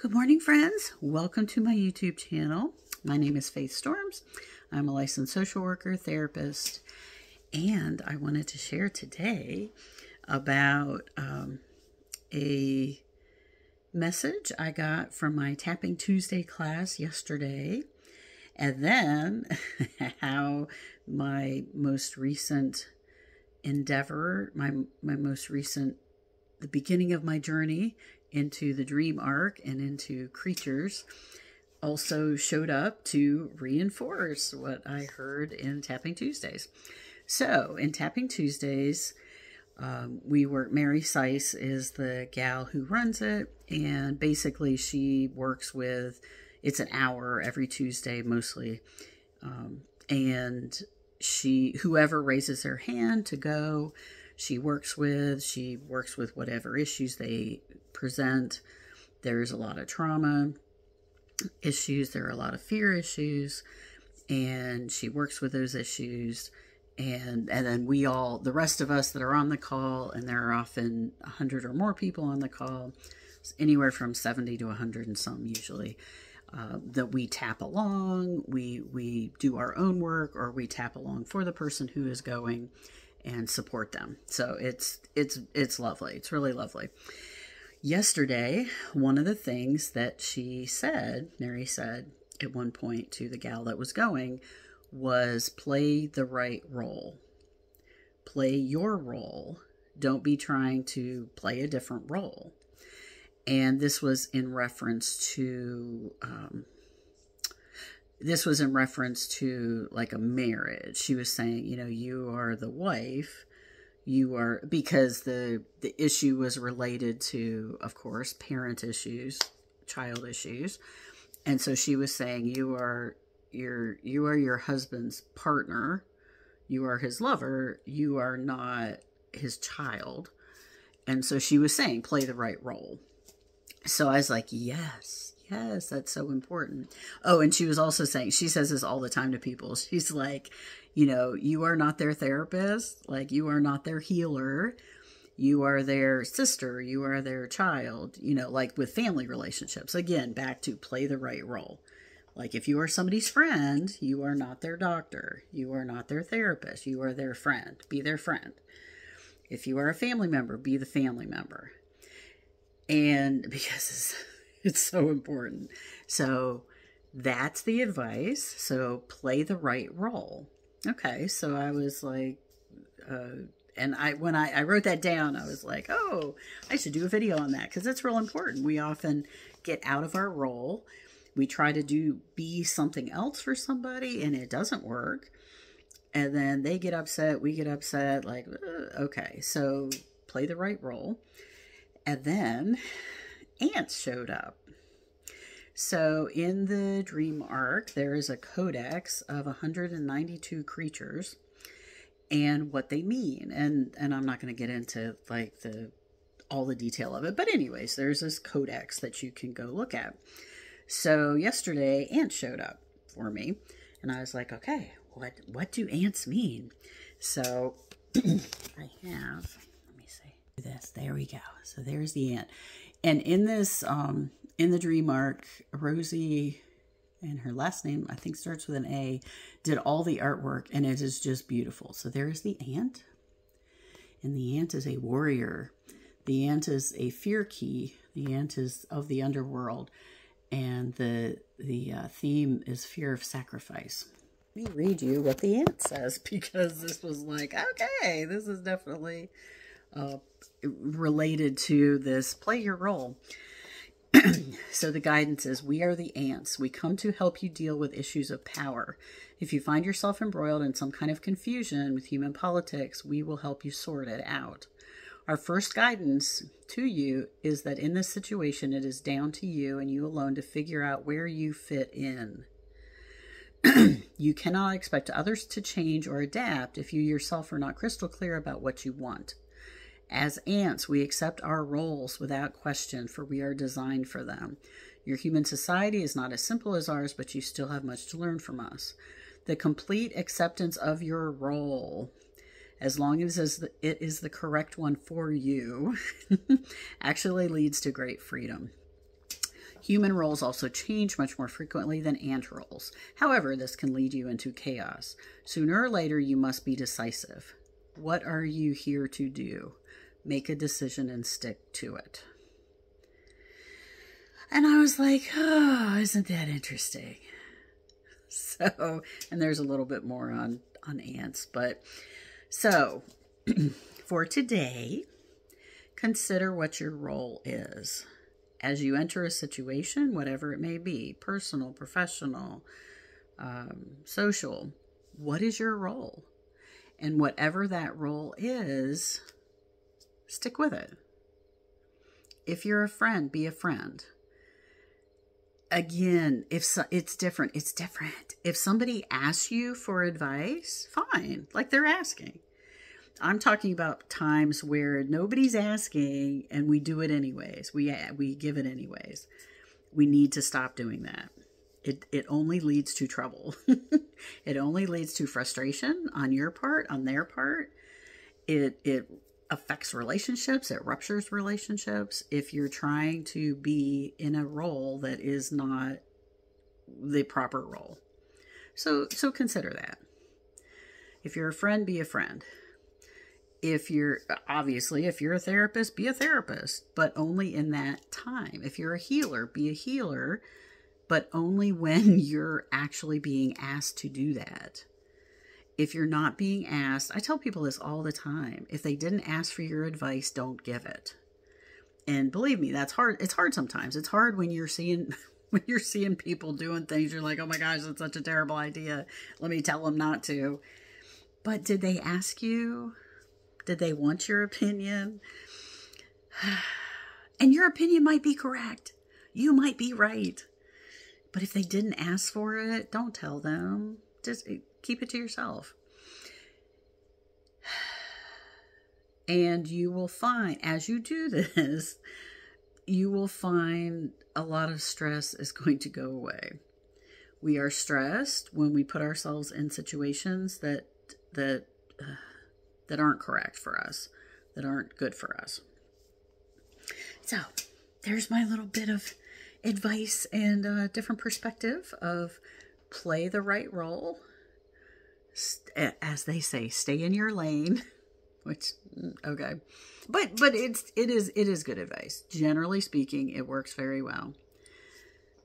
Good morning, friends. Welcome to my YouTube channel. My name is Faith Storms. I'm a licensed social worker, therapist, and I wanted to share today about a message I got from my Tapping Tuesday class yesterday, and then how my most recent endeavor, the beginning of my journey into the dream arc and into creatures also showed up to reinforce what I heard in Tapping Tuesdays. So in Tapping Tuesdays, Mary Seiss is the gal who runs it, and basically she works with, it's an hour every Tuesday mostly, and whoever raises their hand to go, she works with whatever issues they present. There's a lot of trauma issues, there are a lot of fear issues, and she works with those issues. And then the rest of us that are on the call, and there are often 100 or more people on the call, anywhere from 70 to 100 and some usually, that we tap along, we do our own work, or we tap along for the person who is going and support them. So it's lovely. It's really lovely. Yesterday, one of the things that Mary said at one point to the gal that was going, was play the right role. Play your role. Don't be trying to play a different role. And this was in reference to like a marriage. She was saying, you are the wife. Because the issue was related to, of course, parent issues, child issues. And so she was saying, you are your husband's partner. You are his lover. You are not his child. And so she was saying, play the right role. So I was like, yes, that's so important. Oh, and she was also saying, she says this all the time to people. She's like, you are not their therapist. Like, you are not their healer. You are their sister. You are their child, like with family relationships. Again, back to play the right role. Like, if you are somebody's friend, you are not their doctor. You are not their therapist. You are their friend. Be their friend. If you are a family member, be the family member. And because it's so important. So that's the advice. So play the right role. Okay. So I was like, and when I wrote that down, I was like, oh, I should do a video on that, because it's real important. We often get out of our role. We try to be something else for somebody, and it doesn't work. And then they get upset, we get upset, like, okay, so play the right role. And then ants showed up. So in the dream arc, there is a codex of 192 creatures and what they mean. And I'm not going to get into like all the detail of it. But anyways, there's this codex that you can go look at. So yesterday, ants showed up for me. And I was like, okay, what do ants mean? So I have, let me see this. There we go. So there's the ant. And in this, in the dream arc, Rosie, and her last name, I think starts with an A, did all the artwork, and it is just beautiful. So there's the ant. And the ant is a warrior. The ant is a fear key. The ant is of the underworld. And the theme is fear of sacrifice. Let me read you what the ant says, because this was like, okay, this is definitely related to this play your role. So the guidance is, we are the ants. We come to help you deal with issues of power. If you find yourself embroiled in some kind of confusion with human politics, we will help you sort it out. Our first guidance to you is that in this situation, it is down to you and you alone to figure out where you fit in. You cannot expect others to change or adapt if you yourself are not crystal clear about what you want. As ants, we accept our roles without question, for we are designed for them. Your human society is not as simple as ours, but you still have much to learn from us. The complete acceptance of your role, as long as it is the correct one for you, actually leads to great freedom. Human roles also change much more frequently than ant roles. However, this can lead you into chaos. Sooner or later, you must be decisive. What are you here to do? Make a decision and stick to it. And I was like, oh, isn't that interesting? So, and there's a little bit more on ants. But so, for today, consider what your role is. As you enter a situation, whatever it may be, personal, professional, social, what is your role? And whatever that role is, stick with it. If you're a friend, be a friend. Again, it's different. It's different. If somebody asks you for advice, fine. Like they're asking. I'm talking about times where nobody's asking and we do it anyways. We give it anyways. We need to stop doing that. It only leads to trouble. It only leads to frustration on your part, on their part. It affects relationships. It ruptures relationships if you're trying to be in a role that is not the proper role. So consider that. If you're a friend, be a friend. If you're a therapist, be a therapist, but only in that time. If you're a healer, be a healer, but only when you're actually being asked to do that. If you're not being asked, I tell people this all the time. If they didn't ask for your advice, don't give it. And believe me, that's hard. It's hard sometimes. It's hard when you're seeing people doing things. You're like, oh my gosh, that's such a terrible idea. Let me tell them not to. But did they ask you? Did they want your opinion? And your opinion might be correct. You might be right. But if they didn't ask for it, don't tell them. Just keep it to yourself. And you will find, as you do this, you will find a lot of stress is going to go away. We are stressed when we put ourselves in situations that aren't correct for us, that aren't good for us. So there's my little bit of advice and a different perspective of play the right role. As they say, stay in your lane, which, okay. But it is good advice. Generally speaking, it works very well.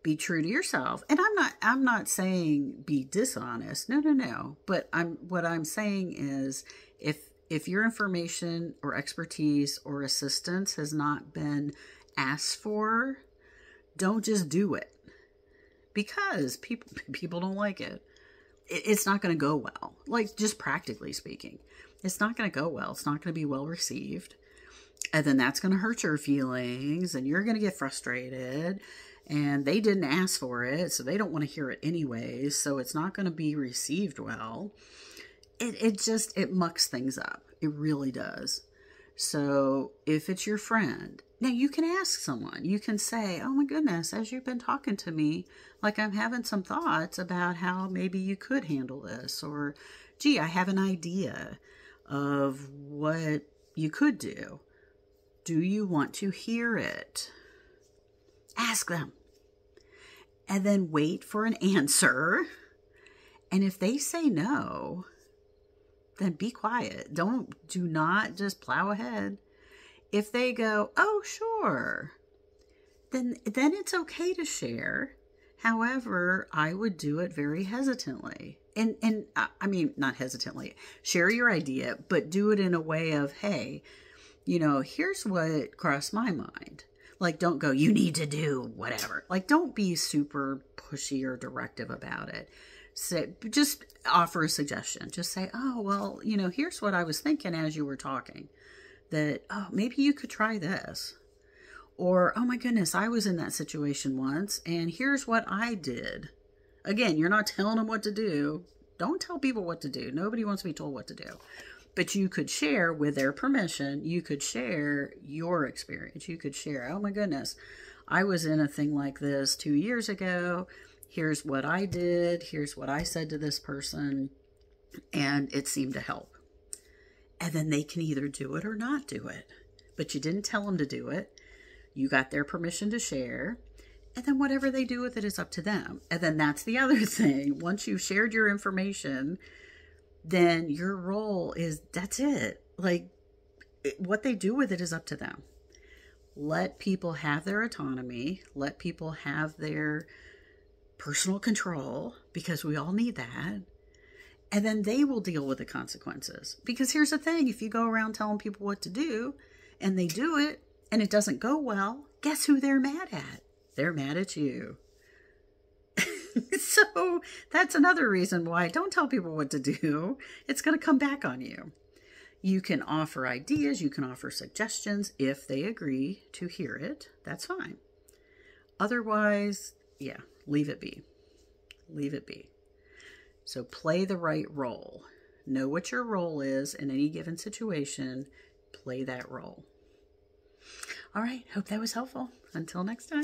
Be true to yourself. And I'm not saying be dishonest. No. But what I'm saying is if your information or expertise or assistance has not been asked for, don't just do it. Because people don't like it. It's not going to go well. Like, just practically speaking. It's not going to go well. It's not going to be well received. And then that's going to hurt your feelings. And you're going to get frustrated. And they didn't ask for it. So they don't want to hear it anyways. So it's not going to be received well. It mucks things up. It really does. So if it's your friend, now you can ask someone. You can say, oh my goodness, as you've been talking to me, like I'm having some thoughts about how maybe you could handle this. Or, gee, I have an idea of what you could do. Do you want to hear it? Ask them. And then wait for an answer. And if they say no, then be quiet. Do not just plow ahead. If they go, oh, sure, then it's okay to share. However, I would do it very hesitantly. And I mean, not hesitantly. Share your idea, but do it in a way of, hey, here's what crossed my mind. Like, don't go, you need to do whatever. Like, don't be super pushy or directive about it. Just offer a suggestion. Just say, oh, well, here's what I was thinking as you were talking. That, oh, maybe you could try this. Or, oh my goodness, I was in that situation once, and here's what I did. Again, you're not telling them what to do. Don't tell people what to do. Nobody wants to be told what to do. But you could share, with their permission, you could share your experience. You could share, oh my goodness, I was in a thing like this 2 years ago. Here's what I did. Here's what I said to this person. And it seemed to help. And then they can either do it or not do it. But you didn't tell them to do it. You got their permission to share. And then whatever they do with it is up to them. And then that's the other thing. Once you've shared your information, then your role is, that's it. Like, what they do with it is up to them. Let people have their autonomy. Let people have their personal control, because we all need that. And then they will deal with the consequences. Because here's the thing, if you go around telling people what to do and they do it and it doesn't go well, guess who they're mad at? They're mad at you. So that's another reason why don't tell people what to do. It's going to come back on you. You can offer ideas, you can offer suggestions if they agree to hear it. That's fine. Otherwise, yeah, leave it be. Leave it be. So play the right role. Know what your role is in any given situation. Play that role. All right, hope that was helpful. Until next time.